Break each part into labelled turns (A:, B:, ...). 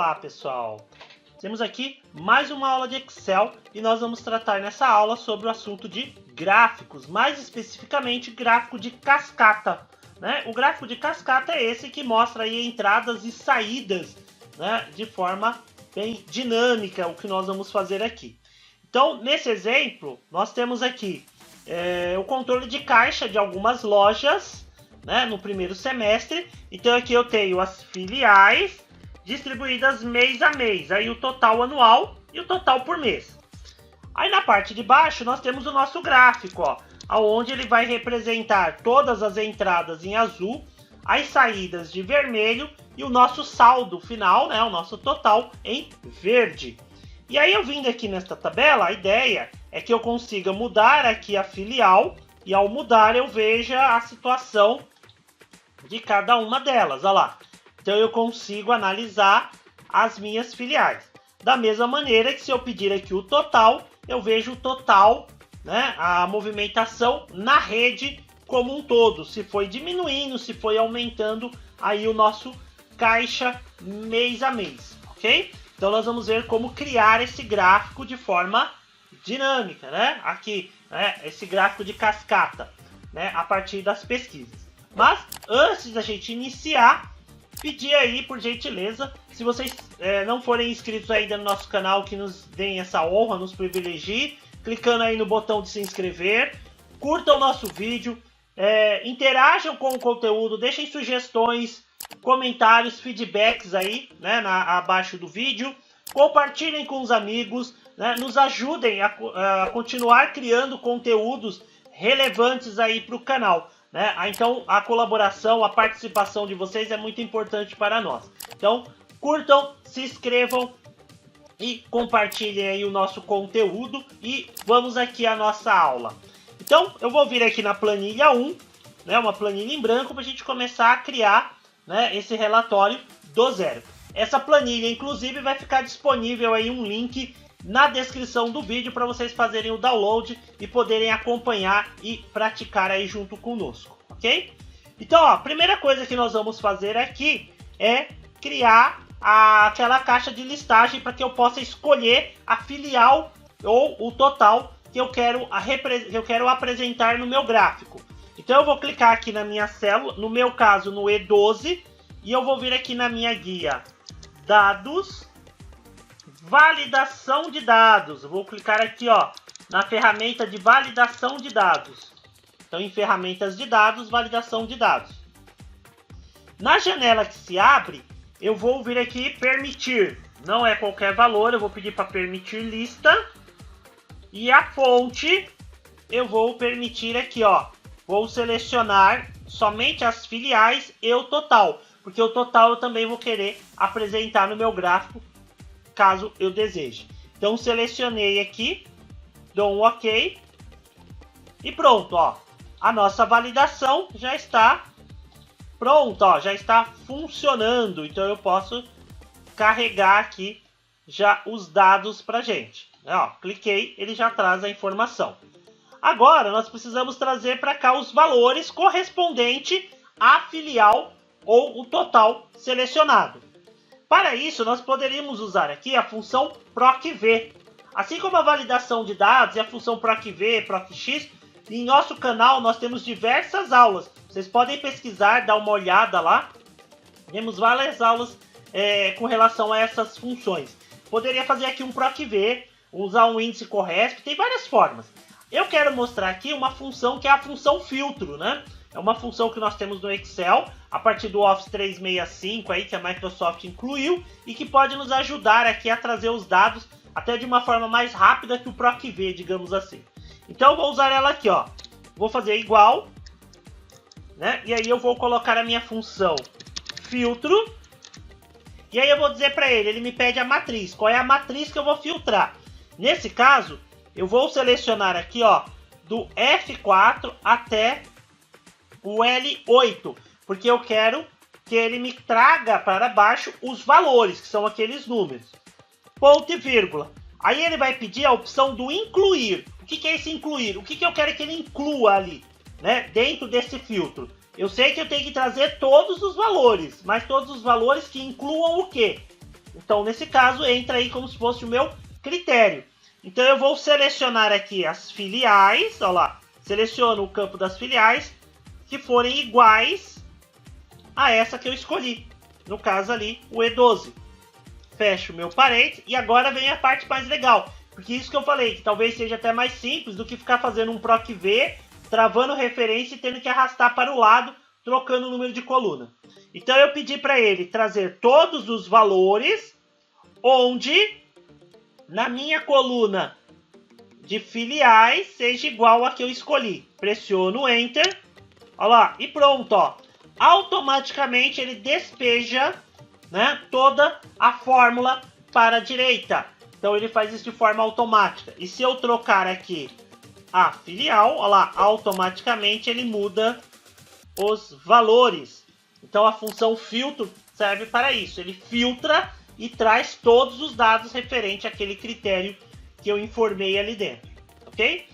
A: Olá pessoal, temos aqui mais uma aula de Excel e nós vamos tratar nessa aula sobre o assunto de gráficos, mais especificamente gráfico de cascata, né? O gráfico de cascata é esse que mostra aí entradas e saídas, né, de forma bem dinâmica, o que nós vamos fazer aqui. Então, nesse exemplo, nós temos aqui o controle de caixa de algumas lojas, né, no primeiro semestre. Então aqui eu tenho as filiais distribuídas mês a mês, aí o total anual e o total por mês. Aí na parte de baixo nós temos o nosso gráfico, ó, onde ele vai representar todas as entradas em azul, as saídas de vermelho e o nosso saldo final, né, o nosso total em verde. E aí eu vindo aqui nesta tabela, a ideia é que eu consiga mudar aqui a filial e ao mudar eu veja a situação de cada uma delas, olha lá. Então eu consigo analisar as minhas filiais. Da mesma maneira que se eu pedir aqui o total, eu vejo o total, né, a movimentação na rede como um todo. Se foi diminuindo, se foi aumentando aí o nosso caixa mês a mês, ok? Então nós vamos ver como criar esse gráfico de forma dinâmica, né? Aqui, né, esse gráfico de cascata, né, a partir das pesquisas. Mas antes da gente iniciar, pedir aí, por gentileza, se vocês não forem inscritos ainda no nosso canal, que nos deem essa honra, nos privilegie, clicando aí no botão de se inscrever, curtam o nosso vídeo, interajam com o conteúdo, deixem sugestões, comentários, feedbacks aí, né, abaixo do vídeo, compartilhem com os amigos, né, nos ajudem a continuar criando conteúdos relevantes aí para o canal. Né? Então a colaboração, a participação de vocês é muito importante para nós. Então curtam, se inscrevam e compartilhem aí o nosso conteúdo e vamos aqui à nossa aula. Então eu vou vir aqui na planilha 1, né, uma planilha em branco para a gente começar a criar, né, esse relatório do zero. Essa planilha inclusive vai ficar disponível aí um link na descrição do vídeo para vocês fazerem o download e poderem acompanhar e praticar aí junto conosco, ok? Então, ó, a primeira coisa que nós vamos fazer aqui é criar aquela caixa de listagem para que eu possa escolher a filial ou o total que eu quero apresentar no meu gráfico. Então eu vou clicar aqui na minha célula, no meu caso no E12, e eu vou vir aqui na minha guia Dados, Validação de dados. Eu vou clicar aqui, ó, na ferramenta de validação de dados. Então, em ferramentas de dados, validação de dados. Na janela que se abre, eu vou vir aqui permitir. Não é qualquer valor, eu vou pedir para permitir lista. E a fonte, eu vou permitir aqui, ó. Vou selecionar somente as filiais e o total. Porque o total eu também vou querer apresentar no meu gráfico, caso eu deseje. Então selecionei aqui, dou um OK e pronto, ó. A nossa validação já está pronta, ó, já está funcionando. Então eu posso carregar aqui já os dados para gente. Ó, cliquei, ele já traz a informação. Agora nós precisamos trazer para cá os valores correspondentes à filial ou o total selecionado. Para isso, nós poderíamos usar aqui a função PROC-V. Assim como a validação de dados e a função PROC-V, PROC-X, em nosso canal nós temos diversas aulas. Vocês podem pesquisar, dar uma olhada lá. Temos várias aulas com relação a essas funções. Poderia fazer aqui um PROC-V, usar um índice CORRESP, tem várias formas. Eu quero mostrar aqui uma função que é a função filtro, né? É uma função que nós temos no Excel, a partir do Office 365 aí, que a Microsoft incluiu, e que pode nos ajudar aqui a trazer os dados até de uma forma mais rápida que o PROC-V, digamos assim. Então eu vou usar ela aqui, ó. Vou fazer igual, né? E aí eu vou colocar a minha função filtro. E aí eu vou dizer para ele me pede a matriz. Qual é a matriz que eu vou filtrar? Nesse caso, eu vou selecionar aqui, ó, do F4 até o L8, porque eu quero que ele me traga para baixo os valores, que são aqueles números. Ponto e vírgula. Aí ele vai pedir a opção do incluir. O que é esse incluir? O que eu quero que ele inclua ali, né, dentro desse filtro? Eu sei que eu tenho que trazer todos os valores, mas todos os valores que incluam o quê? Então, nesse caso, entra aí como se fosse o meu critério. Então, eu vou selecionar aqui as filiais, olha lá, seleciono o campo das filiais que forem iguais a essa que eu escolhi. No caso ali, o E12. Fecho o meu parênteses e agora vem a parte mais legal. Porque isso que eu falei, que talvez seja até mais simples do que ficar fazendo um proc V, travando referência e tendo que arrastar para o lado, trocando o número de coluna. Então eu pedi para ele trazer todos os valores onde na minha coluna de filiais seja igual a que eu escolhi. Pressiono Enter, olha lá, e pronto, ó. Automaticamente ele despeja, né, toda a fórmula para a direita. Então ele faz isso de forma automática. E se eu trocar aqui a filial, olha lá, automaticamente ele muda os valores. Então a função filtro serve para isso. Ele filtra e traz todos os dados referentes àquele critério que eu informei ali dentro. Ok?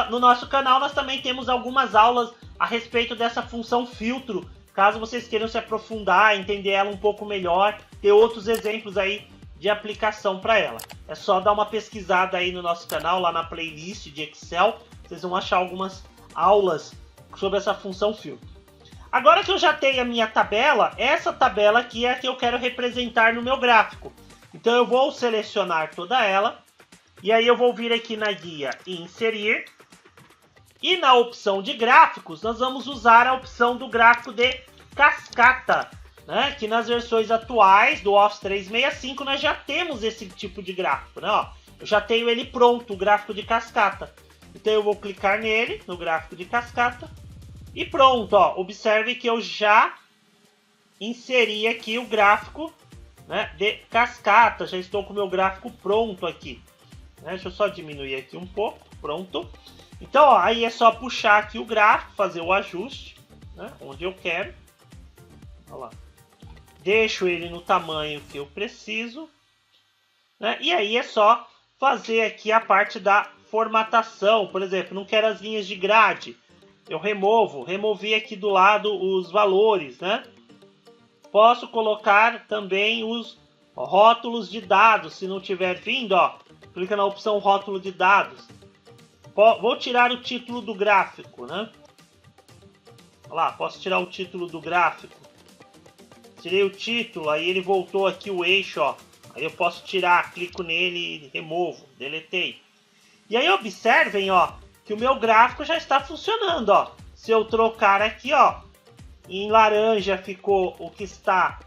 A: No nosso canal nós também temos algumas aulas a respeito dessa função filtro. Caso vocês queiram se aprofundar, entender ela um pouco melhor, ter outros exemplos aí de aplicação para ela. É só dar uma pesquisada aí no nosso canal, lá na playlist de Excel. Vocês vão achar algumas aulas sobre essa função filtro. Agora que eu já tenho a minha tabela, essa tabela aqui é a que eu quero representar no meu gráfico. Então eu vou selecionar toda ela. E aí eu vou vir aqui na guia e inserir. E na opção de gráficos, nós vamos usar a opção do gráfico de cascata, né? Que nas versões atuais do Office 365 nós já temos esse tipo de gráfico, né? Ó, eu já tenho ele pronto, o gráfico de cascata. Então eu vou clicar nele, no gráfico de cascata. E pronto, ó, observe que eu já inseri aqui o gráfico, né, de cascata. Já estou com o meu gráfico pronto aqui. Deixa eu só diminuir aqui um pouco, pronto. Então, ó, aí é só puxar aqui o gráfico, fazer o ajuste, né, onde eu quero. Olha lá. Deixo ele no tamanho que eu preciso, né, e aí é só fazer aqui a parte da formatação. Por exemplo, não quero as linhas de grade, eu removi aqui do lado os valores, né. Posso colocar também os rótulos de dados, se não tiver vindo, ó, clica na opção rótulo de dados. Vou tirar o título do gráfico, né? Olha lá, posso tirar o título do gráfico. Tirei o título, aí ele voltou aqui o eixo, ó. Aí eu posso tirar, clico nele, removo, deletei. E aí observem, ó, que o meu gráfico já está funcionando, ó. Se eu trocar aqui, ó, em laranja ficou o que está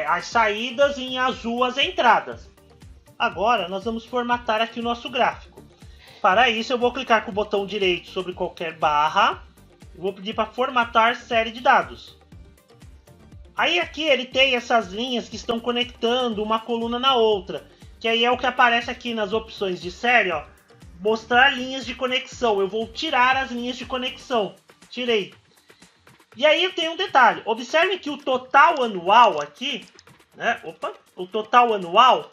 A: as saídas e em azul as entradas. Agora nós vamos formatar aqui o nosso gráfico. Para isso eu vou clicar com o botão direito sobre qualquer barra. Eu vou pedir para formatar série de dados. Aí aqui ele tem essas linhas que estão conectando uma coluna na outra. Que aí é o que aparece aqui nas opções de série, ó. Mostrar linhas de conexão. Eu vou tirar as linhas de conexão. Tirei. E aí tem um detalhe. Observe que o total anual aqui, né? Opa, o total anual,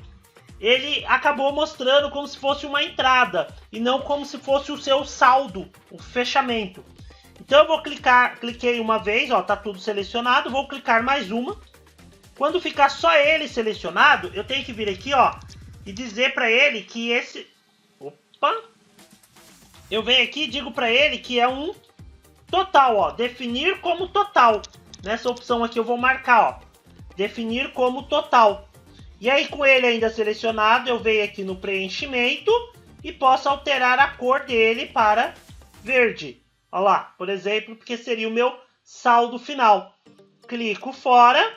A: ele acabou mostrando como se fosse uma entrada e não como se fosse o seu saldo, o fechamento. Então eu vou cliquei uma vez, ó, tá tudo selecionado, vou clicar mais uma. Quando ficar só ele selecionado, eu tenho que vir aqui, ó, e dizer para ele que esse, opa, eu venho aqui e digo para ele que é um total, ó, definir como total. Nessa opção aqui eu vou marcar, ó, definir como total. E aí com ele ainda selecionado, eu venho aqui no preenchimento e posso alterar a cor dele para verde. Olha lá, por exemplo, porque seria o meu saldo final. Clico fora,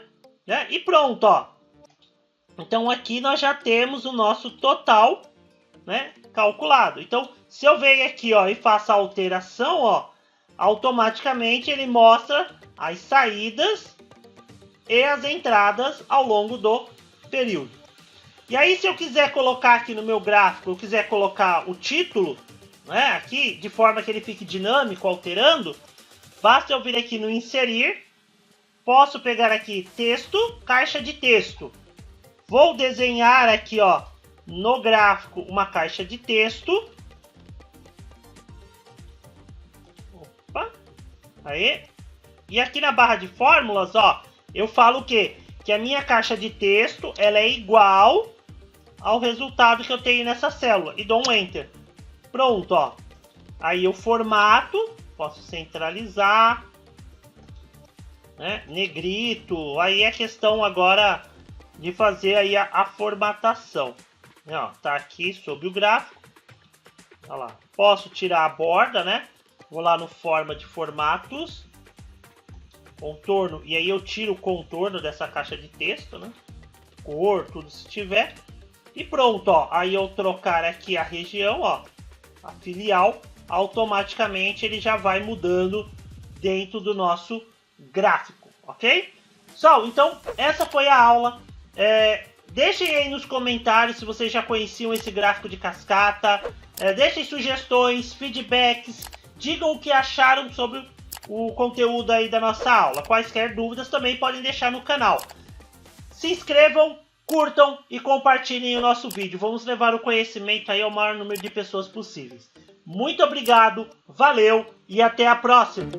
A: né, e pronto, ó. Então aqui nós já temos o nosso total, né, calculado. Então se eu venho aqui, ó, e faço a alteração, ó, automaticamente ele mostra as saídas e as entradas ao longo do período. E aí se eu quiser colocar aqui no meu gráfico, eu quiser colocar o título, né, aqui, de forma que ele fique dinâmico, alterando, basta eu vir aqui no inserir, posso pegar aqui texto, caixa de texto. Vou desenhar aqui, ó, no gráfico uma caixa de texto. Opa, aí. E aqui na barra de fórmulas, ó, eu falo o quê? Que que a minha caixa de texto ela é igual ao resultado que eu tenho nessa célula. E dou um Enter. Pronto, ó. Aí eu formato, posso centralizar, né? Negrito. Aí é questão agora de fazer aí a formatação. Ó, tá aqui sobre o gráfico. Olha lá. Posso tirar a borda, né? Vou lá no forma de formatos. Contorno. E aí eu tiro o contorno dessa caixa de texto, né? Cor, tudo se tiver. E pronto, ó. Aí eu trocar aqui a região, ó. A filial. Automaticamente ele já vai mudando dentro do nosso gráfico, ok? Pessoal, então essa foi a aula. Deixem aí nos comentários se vocês já conheciam esse gráfico de cascata. Deixem sugestões, feedbacks, digam o que acharam sobre o conteúdo aí da nossa aula. Quaisquer dúvidas também podem deixar no canal. Se inscrevam, curtam e compartilhem o nosso vídeo. Vamos levar o conhecimento aí ao maior número de pessoas possíveis. Muito obrigado, valeu e até a próxima!